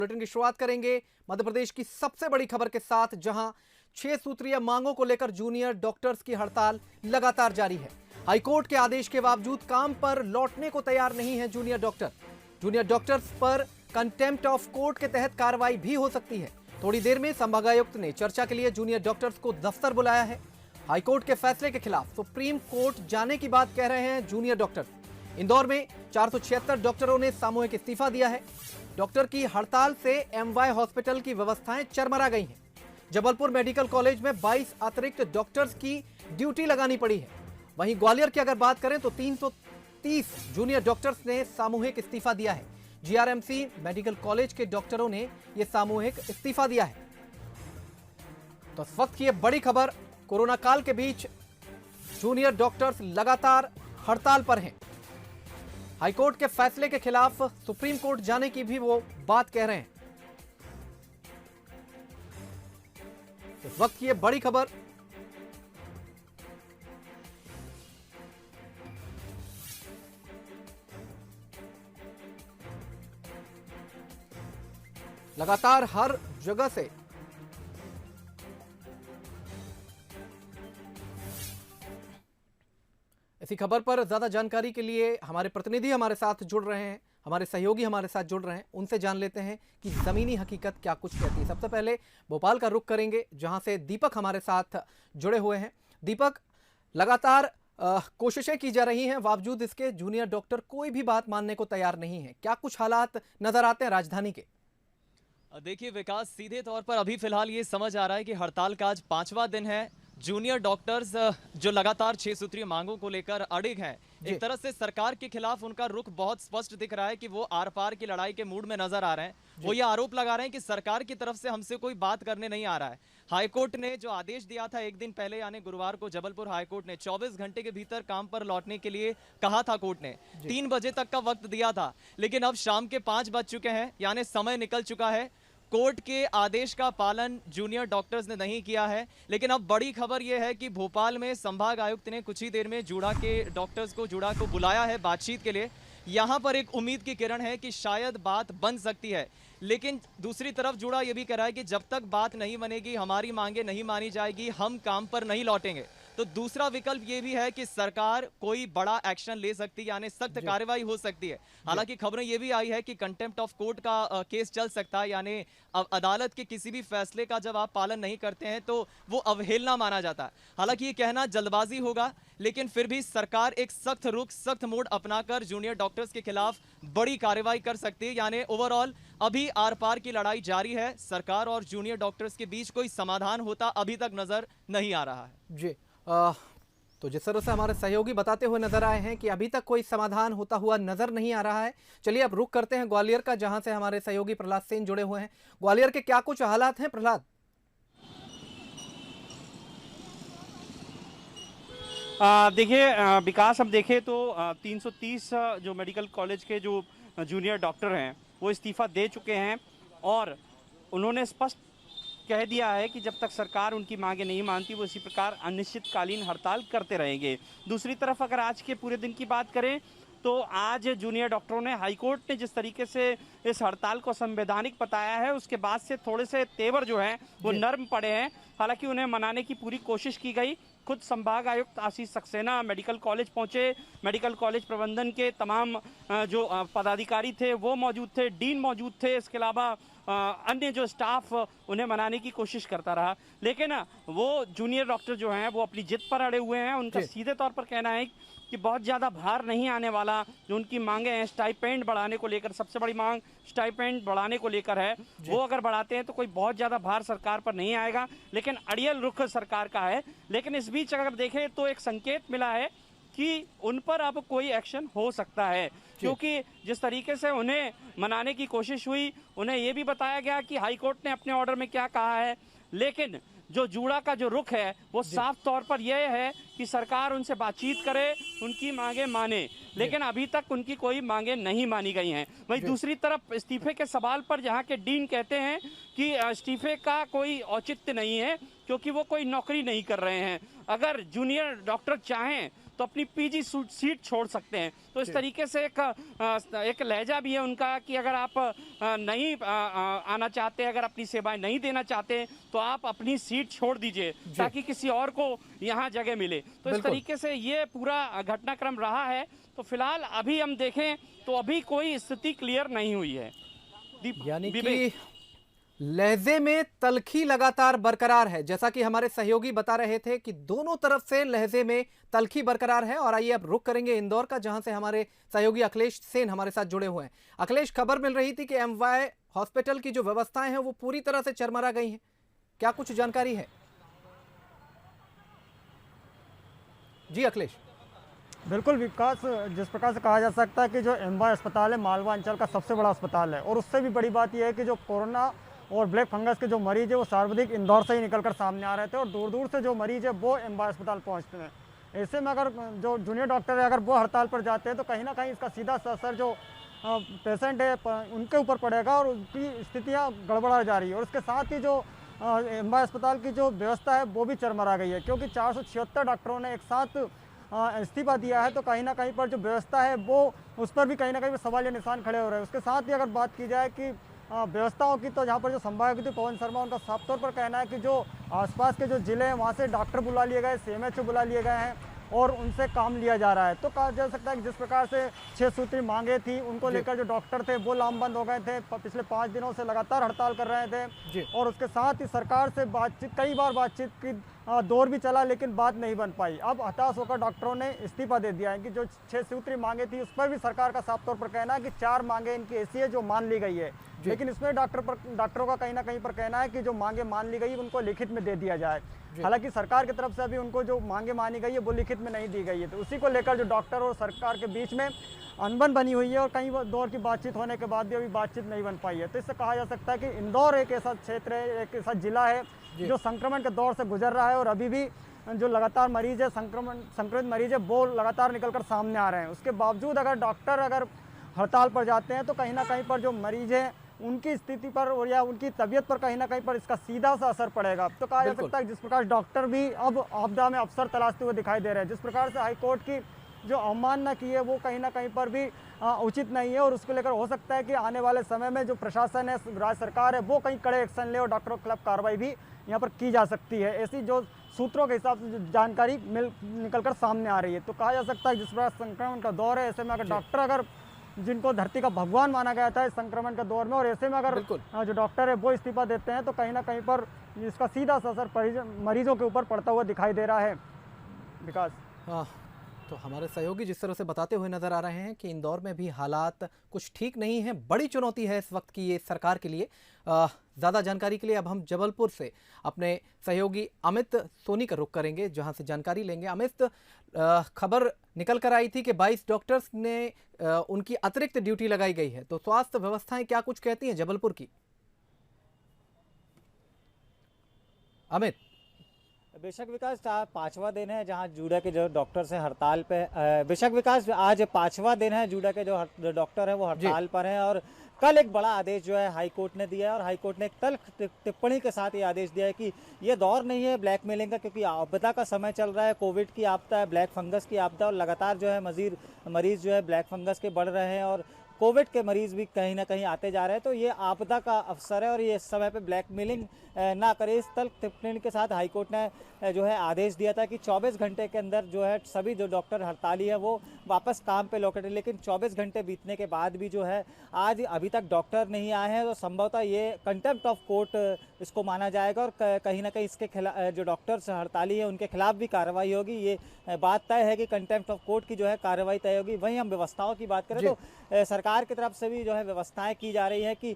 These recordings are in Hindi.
बुलेटिन की शुरुआत करेंगे मध्य प्रदेश की सबसे बड़ी खबर के साथ, जहां 6 सूत्रीय मांगों को लेकर जूनियर डॉक्टर्स की हड़ताल लगातार जारी है। हाईकोर्ट के आदेश के बावजूद काम पर लौटने को तैयार नहीं है जूनियर डॉक्टर। जूनियर डॉक्टर्स पर कंटेम्प्ट ऑफ कोर्ट के तहत कार्रवाई भी हो सकती है। थोड़ी देर में संभागायुक्त ने चर्चा के लिए जूनियर डॉक्टर्स को दफ्तर बुलाया है। हाईकोर्ट के फैसले के खिलाफ सुप्रीम कोर्ट जाने की बात कह रहे हैं जूनियर डॉक्टर्स। इंदौर में 476 डॉक्टरों ने सामूहिक इस्तीफा दिया है। डॉक्टर की हड़ताल से एमवाय हॉस्पिटल की व्यवस्थाएं चरमरा गई हैं। जबलपुर मेडिकल कॉलेज में 22 अतिरिक्त डॉक्टर्स की ड्यूटी लगानी पड़ी है। वहीं ग्वालियर की अगर बात करें तो 330 जूनियर डॉक्टर्स ने सामूहिक इस्तीफा दिया है। जीआरएमसी मेडिकल कॉलेज के डॉक्टरों ने यह सामूहिक इस्तीफा दिया है। तो इस वक्त की यह बड़ी खबर, कोरोना काल के बीच जूनियर डॉक्टर्स लगातार हड़ताल पर हैं। हाईकोर्ट के फैसले के खिलाफ सुप्रीम कोर्ट जाने की भी वो बात कह रहे हैं। इस वक्त की ये बड़ी खबर, लगातार हर जगह से इसी खबर पर ज्यादा जानकारी के लिए हमारे प्रतिनिधि हमारे साथ जुड़ रहे हैं, हमारे सहयोगी हमारे साथ जुड़ रहे हैं। उनसे जान लेते हैं कि जमीनी हकीकत क्या कुछ कहती है। सबसे पहले भोपाल का रुख करेंगे, जहां से दीपक हमारे साथ जुड़े हुए हैं। दीपक, लगातार कोशिशें की जा रही हैं, बावजूद इसके जूनियर डॉक्टर कोई भी बात मानने को तैयार नहीं है। क्या कुछ हालात नजर आते हैं राजधानी के? देखिए विकास, सीधे तौर पर अभी फिलहाल ये समझ आ रहा है कि हड़ताल का आज 5वां दिन है। जूनियर डॉक्टर्स जो लगातार 6 सूत्रीय मांगों को लेकर अड़िग हैं, एक तरह से सरकार के खिलाफ उनका रुख बहुत स्पष्ट दिख रहा है कि वो आर पार की लड़ाई के मूड में नजर आ रहे हैं। वो ये आरोप लगा रहे हैं कि सरकार की तरफ से हमसे कोई बात करने नहीं आ रहा है। हाईकोर्ट ने जो आदेश दिया था एक दिन पहले, यानी गुरुवार को जबलपुर हाईकोर्ट ने 24 घंटे के भीतर काम पर लौटने के लिए कहा था। कोर्ट ने 3 बजे तक का वक्त दिया था, लेकिन अब शाम के 5 बज चुके हैं, यानी समय निकल चुका है। कोर्ट के आदेश का पालन जूनियर डॉक्टर्स ने नहीं किया है। लेकिन अब बड़ी खबर यह है कि भोपाल में संभाग आयुक्त ने कुछ ही देर में जूड़ा के डॉक्टर्स को बुलाया है बातचीत के लिए। यहां पर एक उम्मीद की किरण है कि शायद बात बन सकती है। लेकिन दूसरी तरफ जूड़ा यह भी कह रहा है कि जब तक बात नहीं बनेगी, हमारी मांगे नहीं मानी जाएगी, हम काम पर नहीं लौटेंगे। तो दूसरा विकल्प ये भी है कि सरकार कोई बड़ा एक्शन ले सकती है, यानी सख्त कार्रवाई हो सकती है। हालांकि खबरें ये भी आई है कि कंटेम्प्ट ऑफ कोर्ट का केस चल सकता है, यानी अदालत के किसी भी फैसले का जब आप पालन नहीं करते हैं तो वो अवहेलना माना जाता है। हालांकि ये कहना जल्दबाजी होगा, लेकिन फिर भी सरकार एक सख्त रुख, सख्त मोड अपनाकर जूनियर डॉक्टर्स के खिलाफ बड़ी कार्रवाई कर सकती है। यानी ओवरऑल अभी आर पार की लड़ाई जारी है। सरकार और जूनियर डॉक्टर्स के बीच कोई समाधान होता अभी तक नजर नहीं आ रहा है। जी, तो जिस तरह से हमारे सहयोगी बताते हुए नजर आए हैं कि अभी तक कोई समाधान होता हुआ नजर नहीं आ रहा है। चलिए अब रुख करते हैं ग्वालियर का, जहां से हमारे सहयोगी प्रहलाद सेन जुड़े हुए हैं। ग्वालियर के क्या कुछ हालात हैं प्रहलाद? देखिए विकास, हम देखें तो 330 जो मेडिकल कॉलेज के जो जूनियर डॉक्टर हैं वो इस्तीफा दे चुके हैं और उन्होंने स्पष्ट कह दिया है कि जब तक सरकार उनकी मांगे नहीं मानती वो इसी प्रकार अनिश्चितकालीन हड़ताल करते रहेंगे। दूसरी तरफ अगर आज के पूरे दिन की बात करें तो आज जूनियर डॉक्टरों ने, हाईकोर्ट ने जिस तरीके से इस हड़ताल को संवैधानिक बताया है, उसके बाद से थोड़े से तेवर जो हैं वो नर्म पड़े हैं। हालांकि उन्हें मनाने की पूरी कोशिश की गई। खुद संभाग आयुक्त आशीष सक्सेना मेडिकल कॉलेज पहुंचे। मेडिकल कॉलेज प्रबंधन के तमाम जो पदाधिकारी थे वो मौजूद थे, डीन मौजूद थे, इसके अलावा अन्य जो स्टाफ उन्हें मनाने की कोशिश करता रहा। लेकिन वो जूनियर डॉक्टर जो हैं वो अपनी जिद पर अड़े हुए हैं। उनका सीधे तौर पर कहना है कि बहुत ज़्यादा भार नहीं आने वाला। जो उनकी मांगे हैं स्टाइपेंड बढ़ाने को लेकर, सबसे बड़ी मांग स्टाइपेंड बढ़ाने को लेकर है, वो अगर बढ़ाते हैं तो कोई बहुत ज़्यादा भार सरकार पर नहीं आएगा। लेकिन अड़ियल रुख सरकार का है। लेकिन इस बीच अगर देखें तो एक संकेत मिला है कि उन पर अब कोई एक्शन हो सकता है, क्योंकि जिस तरीके से उन्हें मनाने की कोशिश हुई, उन्हें यह भी बताया गया कि हाईकोर्ट ने अपने ऑर्डर में क्या कहा है। लेकिन जो जूड़ा का जो रुख है वो साफ तौर पर यह है कि सरकार उनसे बातचीत करे, उनकी मांगे माने। लेकिन अभी तक उनकी कोई मांगे नहीं मानी गई हैं। वहीं दूसरी तरफ इस्तीफे के सवाल पर जहां के डीन कहते हैं कि इस्तीफे का कोई औचित्य नहीं है, क्योंकि वो कोई नौकरी नहीं कर रहे हैं। अगर जूनियर डॉक्टर चाहें तो अपनी पीजी सीट छोड़ सकते हैं। तो इस तरीके से एक लहजा भी है उनका कि अगर आप नहीं आना चाहते, अगर अपनी सेवाएं नहीं देना चाहते, तो आप अपनी सीट छोड़ दीजिए ताकि किसी और को यहाँ जगह मिले। तो इस तरीके से ये पूरा घटनाक्रम रहा है। तो फिलहाल अभी हम देखें तो अभी कोई स्थिति क्लियर नहीं हुई है। यानी कि लहजे में तल्खी लगातार बरकरार है, जैसा कि हमारे सहयोगी बता रहे थे कि दोनों तरफ से लहजे में तल्खी बरकरार है। और आइए अब रुक करेंगे इंदौर का, जहां से हमारे सहयोगी अखिलेश सेन हमारे साथ जुड़े हुए हैं। अखिलेश, खबर मिल रही थी कि एमवाय हॉस्पिटल की जो व्यवस्थाएं हैं वो पूरी तरह से चरमरा गई हैं, क्या कुछ जानकारी है? जी अखिलेश। बिल्कुल विकास, जिस प्रकार से कहा जा सकता है कि जो एमवाय अस्पताल है मालवा अंचल का सबसे बड़ा अस्पताल है, और उससे भी बड़ी बात यह है कि जो कोरोना और ब्लैक फंगस के जो मरीज है वो सर्वाधिक इंदौर से ही निकलकर सामने आ रहे थे, और दूर दूर से जो मरीज है वो एमवाय अस्पताल पहुंचते हैं। ऐसे में अगर जो जूनियर डॉक्टर है अगर वो हड़ताल पर जाते हैं तो कहीं ना कहीं इसका सीधा असर जो पेशेंट है उनके ऊपर पड़ेगा और उनकी स्थितियाँ गड़बड़ा जा रही है। और उसके साथ ही जो एमवाय अस्पताल की जो व्यवस्था है वो भी चरमरा गई है, क्योंकि 476 डॉक्टरों ने एक साथ इस्तीफा दिया है। तो कहीं ना कहीं पर जो व्यवस्था है वो उस पर भी कहीं ना कहीं सवाल या निशान खड़े हो रहे हैं। उसके साथ ही अगर बात की जाए कि व्यवस्थाओं की, तो यहाँ पर जो संभागायुक्त पवन शर्मा, उनका साफ तौर पर कहना है कि जो आसपास के जो जिले हैं वहाँ से डॉक्टर बुला लिए गए, CMHO बुला लिए गए हैं और उनसे काम लिया जा रहा है। तो कहा जा सकता है कि जिस प्रकार से 6 सूत्री मांगे थी उनको लेकर जो डॉक्टर थे वो लामबंद हो गए थे, पिछले 5 दिनों से लगातार हड़ताल कर रहे थे। और उसके साथ ही सरकार से बातचीत, कई बार बातचीत की दौर भी चला, लेकिन बात नहीं बन पाई। अब हताश होकर डॉक्टरों ने इस्तीफा दे दिया है कि जो 6 सूत्री मांगे थी उस पर भी सरकार का साफ तौर पर कहना है कि 4 मांगे इनकी ऐसी है जो मान ली गई है, लेकिन इसमें डॉक्टरों का कहीं ना कहीं पर कहना है कि जो मांगे मान ली गई उनको लिखित में दे दिया जाए। हालांकि सरकार की तरफ से अभी उनको जो मांगे मानी गई है वो लिखित में नहीं दी गई है। तो उसी को लेकर जो डॉक्टर और सरकार के बीच में अनबन बनी हुई है और कई दौर की बातचीत होने के बाद भी अभी बातचीत नहीं बन पाई है। तो इससे कहा जा सकता है कि इंदौर एक ऐसा क्षेत्र है, एक ऐसा जिला है जो संक्रमण के दौर से गुजर रहा है, और अभी भी जो लगातार मरीज है, संक्रमित मरीज है, वो लगातार निकलकर सामने आ रहे हैं। उसके बावजूद अगर डॉक्टर अगर हड़ताल पर जाते हैं तो कहीं ना कहीं पर जो मरीज हैं उनकी स्थिति पर और या उनकी तबीयत पर कहीं ना कहीं पर इसका सीधा सा असर पड़ेगा। तो कहा जा सकता है जिस प्रकार डॉक्टर भी अब आपदा में अवसर तलाशते हुए दिखाई दे रहे हैं, जिस प्रकार से हाईकोर्ट की जो अवमानना की है वो कहीं ना कहीं पर भी उचित नहीं है, और उसको लेकर हो सकता है कि आने वाले समय में जो प्रशासन है, राज्य सरकार है, वो कहीं कड़े एक्शन ले और डॉक्टरों के खिलाफ कार्रवाई भी यहाँ पर की जा सकती है। ऐसी जो सूत्रों के हिसाब से जानकारी निकलकर सामने आ रही है। तो कहा जा सकता है जिस प्रकार संक्रमण का दौर है, ऐसे में अगर डॉक्टर अगर जिनको धरती का भगवान माना गया था इस संक्रमण के दौर में, और ऐसे में अगर जो डॉक्टर है वो इस्तीफा देते हैं तो कहीं ना कहीं पर इसका सीधा असर मरीजों के ऊपर पड़ता हुआ दिखाई दे रहा है। विकास, हाँ, तो हमारे सहयोगी जिस तरह से बताते हुए नजर आ रहे हैं कि इंदौर में भी हालात कुछ ठीक नहीं है, बड़ी चुनौती है इस वक्त की ये सरकार के लिए। ज़्यादा जानकारी के लिए अब हम जबलपुर से अपने सहयोगी अमित सोनी का रुख करेंगे, जहां से जानकारी लेंगे। अमित, खबर निकल कर आई थी कि 22 डॉक्टर्स ने उनकी अतिरिक्त ड्यूटी लगाई गई है, तो स्वास्थ्य व्यवस्थाएं क्या कुछ कहती हैं जबलपुर की? अमित। बेशक विकास, 5वां दिन है जहां जूडा के जो डॉक्टर्स हैं हड़ताल पे। बेशक विकास, आज 5वां दिन है जूडा के जो डॉक्टर हैं वो हड़ताल पर हैं, और कल एक बड़ा आदेश जो है हाईकोर्ट ने दिया है, और हाईकोर्ट ने एक तल्ख टिप्पणी के साथ ये आदेश दिया है कि ये दौर नहीं है ब्लैकमेलिंग का, क्योंकि आपदा का समय चल रहा है, कोविड की आपदा है, ब्लैक फंगस की आपदा, और लगातार जो है मरीज जो है ब्लैक फंगस के बढ़ रहे हैं और कोविड के मरीज भी कहीं ना कहीं आते जा रहे हैं। तो ये आपदा का अवसर है और ये इस समय पे ब्लैकमेलिंग ना करे, इस तल्ख टिप्पणी के साथ हाईकोर्ट ने जो है आदेश दिया था कि 24 घंटे के अंदर जो है सभी जो डॉक्टर हड़ताली है वो वापस काम पे लौटे। लेकिन 24 घंटे बीतने के बाद भी जो है आज अभी तक डॉक्टर नहीं आए हैं, तो संभवतः ये कंटेम्प्ट ऑफ कोर्ट इसको माना जाएगा, और कहीं ना कहीं इसके खिलाफ जो डॉक्टर्स हड़ताली है उनके खिलाफ भी कार्रवाई होगी। ये बात तय है कि कंटेम्प्ट ऑफ कोर्ट की जो है कार्रवाई तय होगी। वहीं हम व्यवस्थाओं की बात करें तो सरकार की तरफ से भी जो है व्यवस्थाएं की जा रही है कि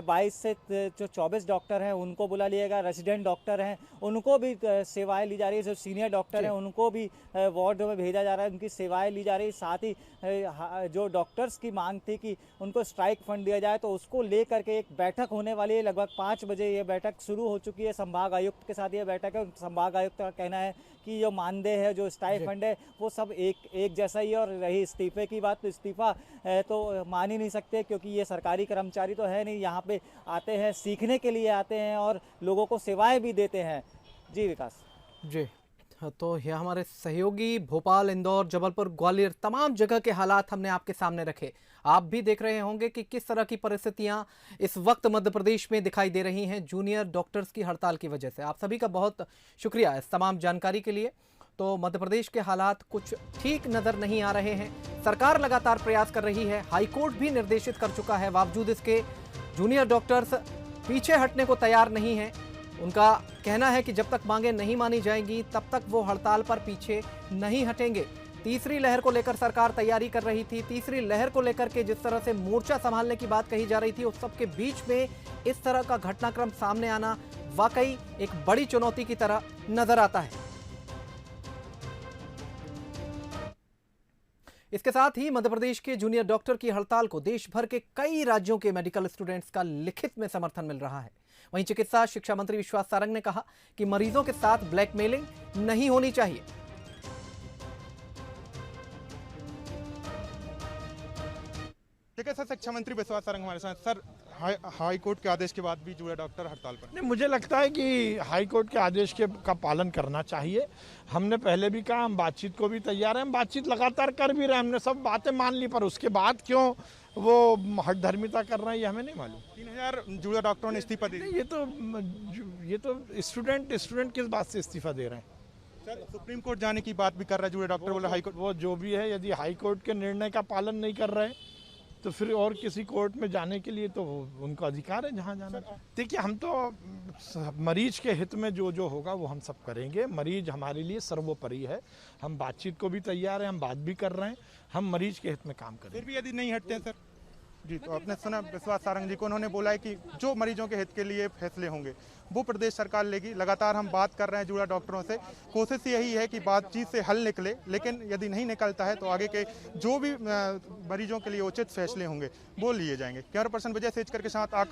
22 से जो 24 डॉक्टर हैं उनको बुला लिया गया, रेजिडेंट डॉक्टर हैं उनको भी सेवाएं ली जा रही है, जो सीनियर डॉक्टर हैं उनको भी वार्ड में भेजा जा रहा है, उनकी सेवाएं ली जा रही है। साथ ही जो डॉक्टर्स की मांग थी कि उनको स्ट्राइक फंड दिया जाए, तो उसको लेकर के एक बैठक होने वाली है। लगभग 5 बजे ये बैठक शुरू हो चुकी है, संभाग आयुक्त के साथ ये बैठक है। संभाग आयुक्त का कहना है कि जो मानदेय है, जो स्ट्राइक फंड है, वो सब एक जैसा ही है। और रही इस्तीफे की बात, तो इस्तीफा तो मान ही नहीं सकते, क्योंकि ये सरकारी कर्मचारी तो है नहीं, यहाँ पे आते हैं सीखने के लिए आते हैं और लोगों को सेवाएं भी देते हैं। जी विकास। जी तो यह हमारे सहयोगी भोपाल, इंदौर, जबलपुर, ग्वालियर तमाम जगह के हालात हमने आपके सामने रखे। आप भी देख रहे होंगे कि किस तरह की परिस्थितियां इस वक्त मध्य प्रदेश में दिखाई दे रही हैं जूनियर डॉक्टर्स की हड़ताल की वजह से। आप सभी का बहुत शुक्रिया इस तमाम जानकारी के लिए। तो मध्य प्रदेश के हालात कुछ ठीक नजर नहीं आ रहे हैं। सरकार लगातार प्रयास कर रही है, हाईकोर्ट भी निर्देशित कर चुका है, बावजूद इसके जूनियर डॉक्टर्स पीछे हटने को तैयार नहीं हैं। उनका कहना है कि जब तक मांगे नहीं मानी जाएंगी तब तक वो हड़ताल पर पीछे नहीं हटेंगे। तीसरी लहर को लेकर सरकार तैयारी कर रही थी। तीसरी लहर को लेकर के जिस तरह से मोर्चा संभालने की बात कही जा रही थी, उस सब के बीच में इस तरह का घटनाक्रम सामने आना वाकई एक बड़ी चुनौती की तरह नजर आता है। इसके साथ ही मध्य प्रदेश के जूनियर डॉक्टर की हड़ताल को देश भर के कई राज्यों के मेडिकल स्टूडेंट्स का लिखित में समर्थन मिल रहा है। वहीं चिकित्सा शिक्षा मंत्री विश्वास सारंग ने कहा कि मरीजों के साथ ब्लैकमेलिंग नहीं होनी चाहिए। चिकित्सा शिक्षा मंत्री विश्वास सारंग हमारे साथ। सर, हाई कोर्ट के आदेश के बाद भी जूनियर डॉक्टर हड़ताल पर। नहीं, मुझे लगता है कि हाई कोर्ट के आदेश का पालन करना चाहिए। हमने पहले भी कहा हम बातचीत को भी तैयार हैं, हम बातचीत लगातार कर भी रहे हैं, हमने सब बातें मान ली, पर उसके बाद क्यों वो हठधर्मिता कर रहे हैं ये हमें नहीं मालूम। 3000 जूनियर डॉक्टरों ने इस्तीफा दे दिया। ये तो स्टूडेंट किस बात से इस्तीफा दे रहे हैं? सर, सुप्रीम कोर्ट जाने की बात भी कर रहा है जूनियर डॉक्टर, बोले हाई कोर्ट। वो जो भी है, यदि हाई कोर्ट के निर्णय का पालन नहीं कर रहे हैं तो फिर और किसी कोर्ट में जाने के लिए तो उनका अधिकार है जहां जाना। देखिए, हम तो मरीज के हित में जो होगा वो हम सब करेंगे। मरीज हमारे लिए सर्वोपरि है। हम बातचीत को भी तैयार हैं, हम बात भी कर रहे हैं, हम मरीज के हित में काम करेंगे। फिर भी यदि नहीं हटते हैं सर जी, तो आपने सुना विश्वास सारंग जी को, उन्होंने बोला है कि जो मरीजों के हित के लिए फैसले होंगे वो प्रदेश सरकार लेगी। लगातार हम बात कर रहे हैं जूनियर डॉक्टरों से, कोशिश यही है कि बातचीत से हल निकले, लेकिन यदि नहीं निकलता है तो आगे के जो भी मरीजों के लिए उचित फैसले होंगे वो लिए जाएंगे। कैमरा पर्सन विजय सेजकर के साथ